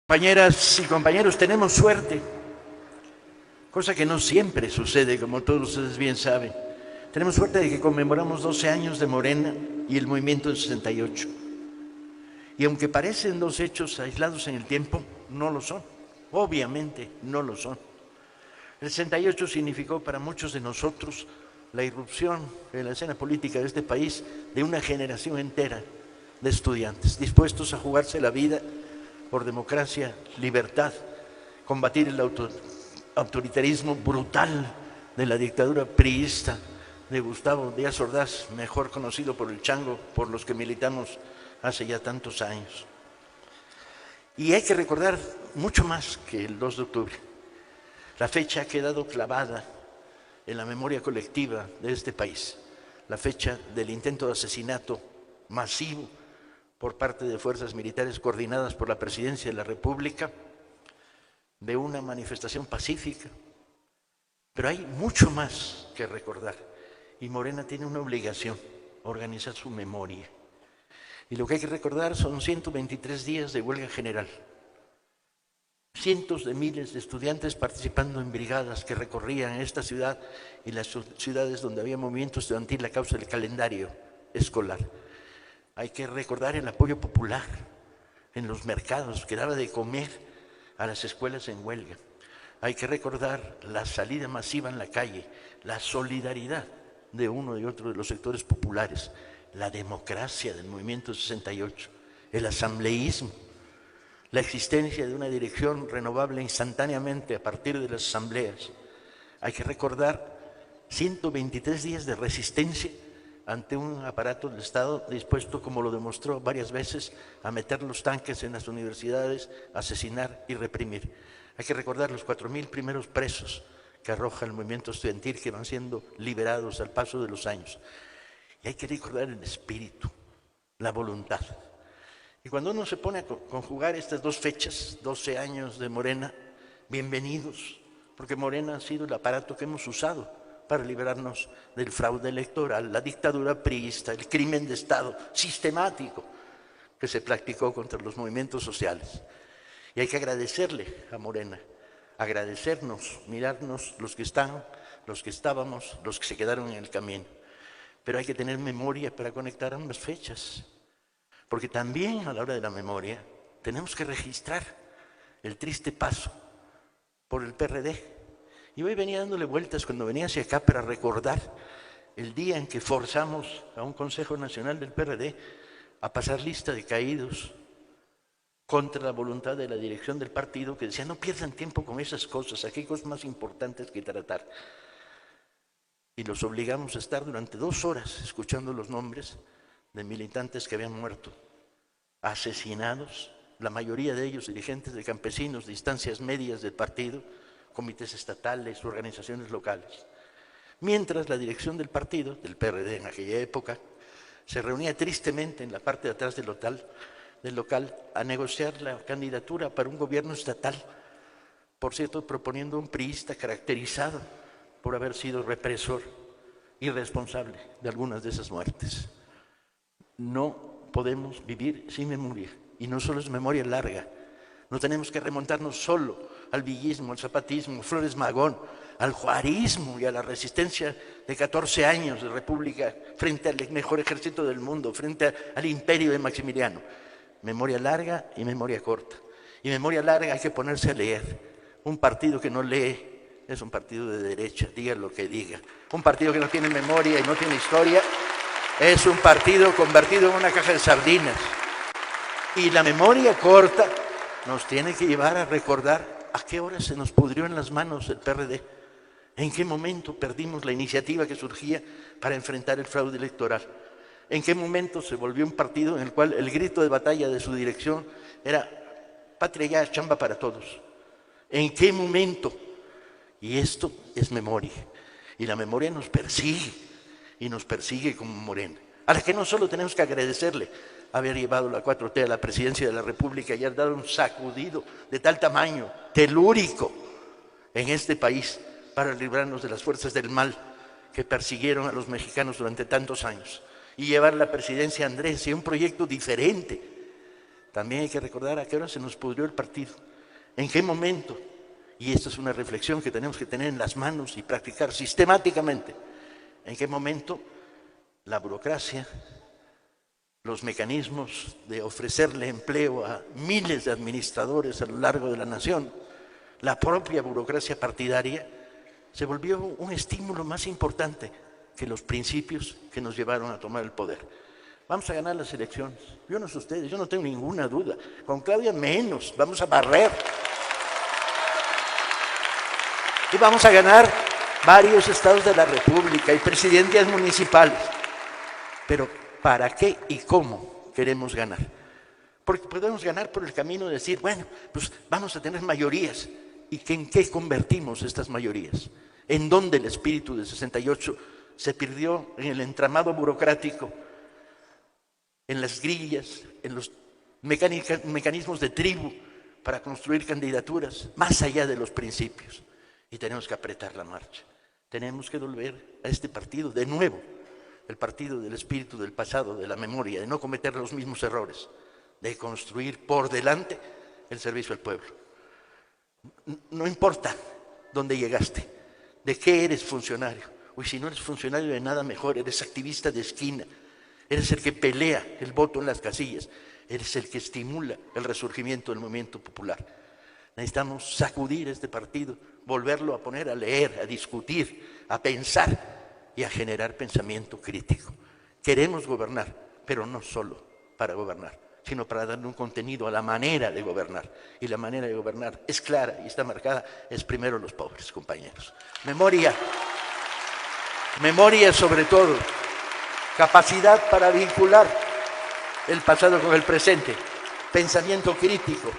Compañeras y compañeros, tenemos suerte, cosa que no siempre sucede, como todos ustedes bien saben. Tenemos suerte de que conmemoramos 12 años de Morena y el movimiento del 68. Y aunque parecen dos hechos aislados en el tiempo, no lo son. Obviamente no lo son. El 68 significó para muchos de nosotros la irrupción en la escena política de este país de una generación entera de estudiantes dispuestos a jugarse la vida por democracia, libertad, combatir el autoritarismo brutal de la dictadura priista de Gustavo Díaz Ordaz, mejor conocido por el Chango, por los que militamos hace ya tantos años. Y hay que recordar mucho más que el 2 de octubre. La fecha ha quedado clavada en la memoria colectiva de este país, la fecha del intento de asesinato masivo por parte de fuerzas militares coordinadas por la Presidencia de la República, de una manifestación pacífica. Pero hay mucho más que recordar y Morena tiene una obligación: organizar su memoria. Y lo que hay que recordar son 123 días de huelga general, cientos de miles de estudiantes participando en brigadas que recorrían esta ciudad y las ciudades donde había movimiento estudiantil a causa del calendario escolar. Hay que recordar el apoyo popular en los mercados que daba de comer a las escuelas en huelga. Hay que recordar la salida masiva en la calle, la solidaridad de uno y otro de los sectores populares, la democracia del movimiento 68, el asambleísmo, la existencia de una dirección renovable instantáneamente a partir de las asambleas. Hay que recordar 123 días de resistencia ante un aparato del Estado dispuesto, como lo demostró varias veces, a meter los tanques en las universidades, asesinar y reprimir. Hay que recordar los 4,000 primeros presos que arroja el movimiento estudiantil, que van siendo liberados al paso de los años. Y hay que recordar el espíritu, la voluntad. Y cuando uno se pone a conjugar estas dos fechas, 12 años de Morena, bienvenidos, porque Morena ha sido el aparato que hemos usado para liberarnos del fraude electoral, la dictadura priista, el crimen de Estado sistemático que se practicó contra los movimientos sociales. Y hay que agradecerle a Morena, agradecernos, mirarnos los que están, los que estábamos, los que se quedaron en el camino. Pero hay que tener memoria para conectar ambas fechas, porque también a la hora de la memoria tenemos que registrar el triste paso por el PRD. Y hoy venía dándole vueltas cuando venía hacia acá para recordar el día en que forzamos a un Consejo Nacional del PRD a pasar lista de caídos contra la voluntad de la dirección del partido, que decía: no pierdan tiempo con esas cosas, aquí hay cosas más importantes que tratar. Y los obligamos a estar durante 2 horas escuchando los nombres de militantes que habían muerto, asesinados, la mayoría de ellos dirigentes de campesinos, de instancias medias del partido, comités estatales, organizaciones locales. Mientras la dirección del partido, del PRD en aquella época, se reunía tristemente en la parte de atrás del local a negociar la candidatura para un gobierno estatal, por cierto, proponiendo un priista caracterizado por haber sido represor y responsable de algunas de esas muertes. No podemos vivir sin memoria, y no solo es memoria larga. No tenemos que remontarnos solo al villismo, al zapatismo, Flores Magón, al juarismo y a la resistencia de 14 años de república frente al mejor ejército del mundo, frente al imperio de Maximiliano. Memoria larga y memoria corta. Y memoria larga hay que ponerse a leer. Un partido que no lee es un partido de derecha, diga lo que diga. Un partido que no tiene memoria y no tiene historia es un partido convertido en una caja de sardinas. Y la memoria corta nos tiene que llevar a recordar a qué hora se nos pudrió en las manos el PRD, en qué momento perdimos la iniciativa que surgía para enfrentar el fraude electoral, en qué momento se volvió un partido en el cual el grito de batalla de su dirección era: patria ya, chamba para todos. ¿En qué momento? Y esto es memoria, y la memoria nos persigue, y nos persigue como Morena, a la que no solo tenemos que agradecerle haber llevado la 4T a la presidencia de la República y haber dado un sacudido de tal tamaño, telúrico, en este país para librarnos de las fuerzas del mal que persiguieron a los mexicanos durante tantos años y llevar la presidencia a Andrés y un proyecto diferente También hay que recordar a qué hora se nos pudrió el partido, en qué momento. Y esto es una reflexión que tenemos que tener en las manos y practicar sistemáticamente. En qué momento la burocracia, los mecanismos de ofrecerle empleo a miles de administradores a lo largo de la nación, la propia burocracia partidaria, se volvió un estímulo más importante que los principios que nos llevaron a tomar el poder. Vamos a ganar las elecciones. Yo no sé ustedes, yo no tengo ninguna duda. Con Claudia menos, vamos a barrer. Y vamos a ganar varios estados de la República y presidencias municipales. Pero ¿para qué y cómo queremos ganar? Porque podemos ganar por el camino de decir, bueno, pues vamos a tener mayorías. ¿Y en qué convertimos estas mayorías? ¿En dónde el espíritu del 68 se perdió? En el entramado burocrático, en las grillas, en los mecanismos de tribu para construir candidaturas, más allá de los principios. Y tenemos que apretar la marcha. Tenemos que volver a este partido de nuevo, el partido del espíritu del pasado, de la memoria, de no cometer los mismos errores, de construir por delante el servicio al pueblo. No importa dónde llegaste, de qué eres funcionario. Uy, si no eres funcionario de nada mejor, eres activista de esquina, eres el que pelea el voto en las casillas, eres el que estimula el resurgimiento del movimiento popular. Necesitamos sacudir este partido, volverlo a poner a leer, a discutir, a pensar y a generar pensamiento crítico. Queremos gobernar, pero no solo para gobernar, sino para darle un contenido a la manera de gobernar. Y la manera de gobernar es clara y está marcada, es primero los pobres, compañeros. Memoria sobre todo, capacidad para vincular el pasado con el presente, pensamiento crítico,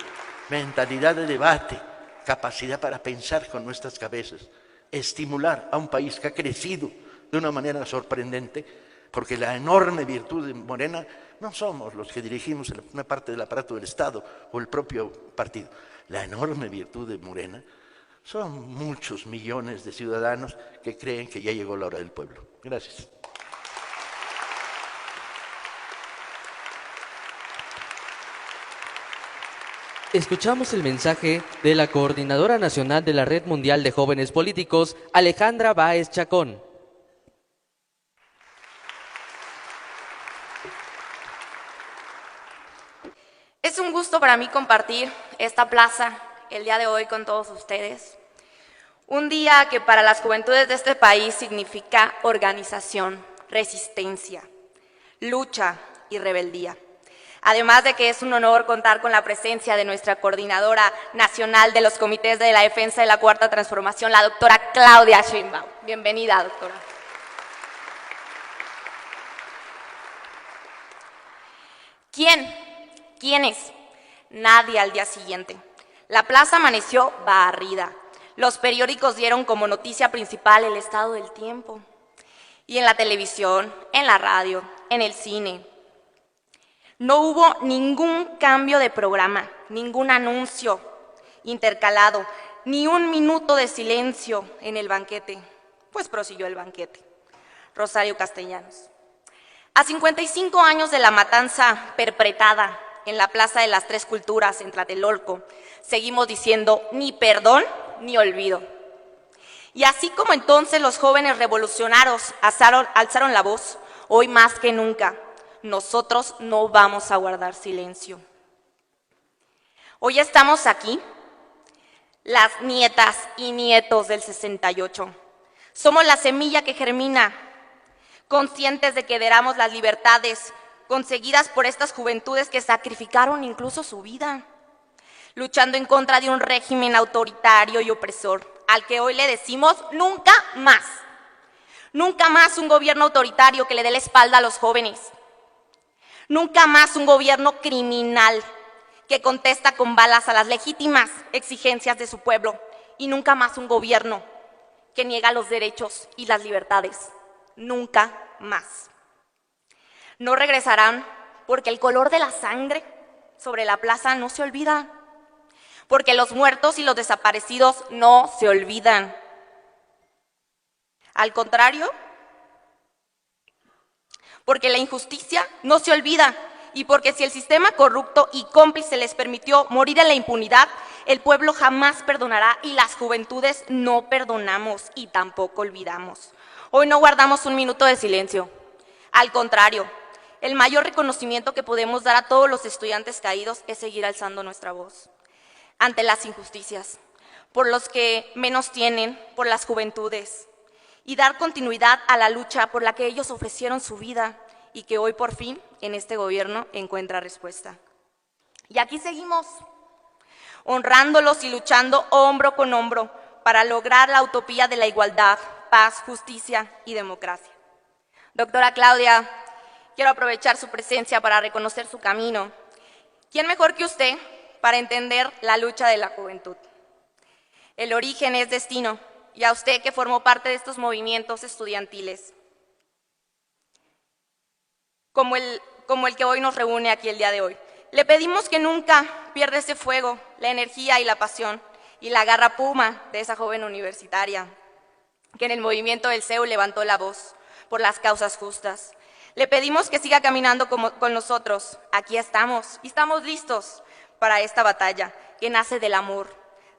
mentalidad de debate, capacidad para pensar con nuestras cabezas, estimular a un país que ha crecido de una manera sorprendente, porque la enorme virtud de Morena no somos los que dirigimos una parte del aparato del Estado o el propio partido. La enorme virtud de Morena son muchos millones de ciudadanos que creen que ya llegó la hora del pueblo. Gracias. Escuchamos el mensaje de la Coordinadora Nacional de la Red Mundial de Jóvenes Políticos, Alejandra Báez Chacón. Es un gusto para mí compartir esta plaza el día de hoy con todos ustedes. Un día que para las juventudes de este país significa organización, resistencia, lucha y rebeldía. Además de que es un honor contar con la presencia de nuestra Coordinadora Nacional de los Comités de la Defensa de la Cuarta Transformación, la doctora Claudia Sheinbaum. Bienvenida, doctora. ¿Quiénes? Nadie al día siguiente. La plaza amaneció barrida. Los periódicos dieron como noticia principal el estado del tiempo. Y en la televisión, en la radio, en el cine. No hubo ningún cambio de programa, ningún anuncio intercalado, ni un minuto de silencio en el banquete. Pues prosiguió el banquete. Rosario Castellanos. A 55 años de la matanza perpetrada en la Plaza de las Tres Culturas en Tlatelolco, seguimos diciendo ni perdón ni olvido. Y así como entonces los jóvenes revolucionarios alzaron la voz, hoy más que nunca, nosotros no vamos a guardar silencio. Hoy estamos aquí, las nietas y nietos del 68. Somos la semilla que germina, conscientes de que deramos las libertades conseguidas por estas juventudes que sacrificaron incluso su vida, luchando en contra de un régimen autoritario y opresor, al que hoy le decimos nunca más. Nunca más un gobierno autoritario que le dé la espalda a los jóvenes. Nunca más un gobierno criminal que contesta con balas a las legítimas exigencias de su pueblo. Y nunca más un gobierno que niega los derechos y las libertades. Nunca más. No regresarán porque el color de la sangre sobre la plaza no se olvida. Porque los muertos y los desaparecidos no se olvidan. Al contrario, porque la injusticia no se olvida y porque si el sistema corrupto y cómplice les permitió morir en la impunidad, el pueblo jamás perdonará y las juventudes no perdonamos y tampoco olvidamos. Hoy no guardamos un minuto de silencio. Al contrario, el mayor reconocimiento que podemos dar a todos los estudiantes caídos es seguir alzando nuestra voz ante las injusticias, por los que menos tienen, por las juventudes, y dar continuidad a la lucha por la que ellos ofrecieron su vida y que hoy por fin en este gobierno encuentra respuesta. Y aquí seguimos, honrándolos y luchando hombro con hombro para lograr la utopía de la igualdad, paz, justicia y democracia. Doctora Claudia, quiero aprovechar su presencia para reconocer su camino. ¿Quién mejor que usted para entender la lucha de la juventud? El origen es destino, y a usted que formó parte de estos movimientos estudiantiles, como el que hoy nos reúne aquí el día de hoy. Le pedimos que nunca pierda ese fuego, la energía y la pasión, y la garra puma de esa joven universitaria, que en el movimiento del CEU levantó la voz por las causas justas. Le pedimos que siga caminando con nosotros. Aquí estamos, y estamos listos para esta batalla que nace del amor,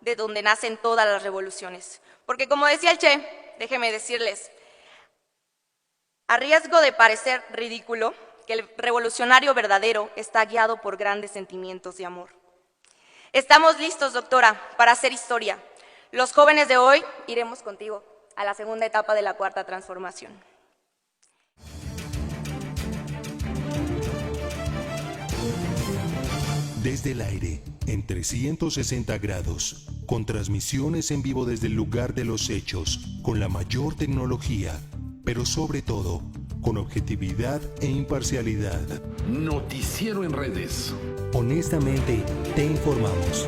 de donde nacen todas las revoluciones. Porque como decía el Che, déjenme decirles, a riesgo de parecer ridículo, que el revolucionario verdadero está guiado por grandes sentimientos de amor. Estamos listos, doctora, para hacer historia. Los jóvenes de hoy iremos contigo a la segunda etapa de la cuarta transformación. Desde el aire, en 360 grados, con transmisiones en vivo desde el lugar de los hechos, con la mayor tecnología, pero sobre todo, con objetividad e imparcialidad. Noticiero en redes. Honestamente, te informamos.